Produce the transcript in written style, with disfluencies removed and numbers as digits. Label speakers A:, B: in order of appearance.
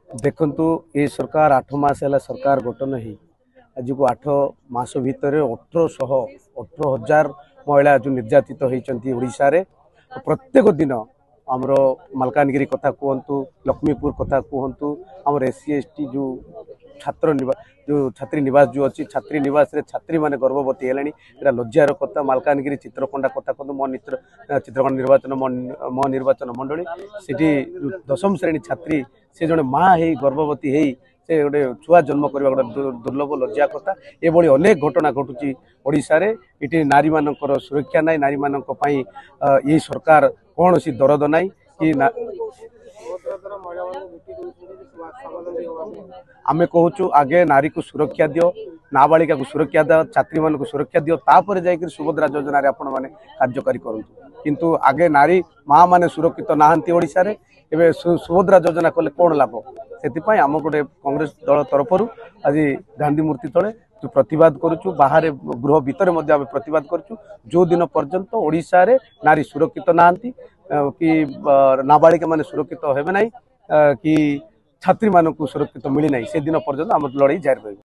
A: देखु ये सरकार 8 मास है सरकार गठन ही आज को 8 मास भितर 18,000 महिला जो निर्यातित होती ओडिशा प्रत्येक दिन आमर मलकानगिरी कथा कहतु लक्ष्मीपुर कथा कहतु आमर एससी एसटी जो छात्री निवास जो अच्छी छात्री निवास रे छात्री माने गर्भवती है लज्जार कथा मलकानगिरी चित्रकोंडा कथा कहतु मो चित्रकोंडा मो निर्वाचन मंडली से 10म श्रेणी छात्री से जड़े माँ है गर्भवती है से गोटे छुआ जन्म करवा गोटे दुर्लभ लज्जा कथा ये अनेक घटना घटुची ओडिशा रे इटी नारी मानकर सुरक्षा नाई नारी मानक पई ये सरकार कौन सी दरद नाई कि आमे कहूँ आगे नारी को सुरक्षा दियो नाबालिका को सुरक्षा दियो छात्री मान को सुरक्षा दियो तापर जाकर सुभद्रा योजना आपण मैंने कार्यकारी करूँ किंतु आगे नारी माँ मैंने सुरक्षित नहांती ओडिशा रे एबे सुभद्रा योजना कले कौन लाभ से आम गोटे कांग्रेस दल तरफ आज गांधी मूर्ति तले जो प्रतिवाद करुचु बाहर गृह भितर प्रतिवाद करुचु जो दिन पर्यंत ओडिशा रे नारी सुरक्षित नहांती कि नाबालिका माने सुरक्षित हेबे नहीं कि छात्री मानक सुरक्षित मिली ना से दिन पर्यंत आम लड़ाई जारी रही।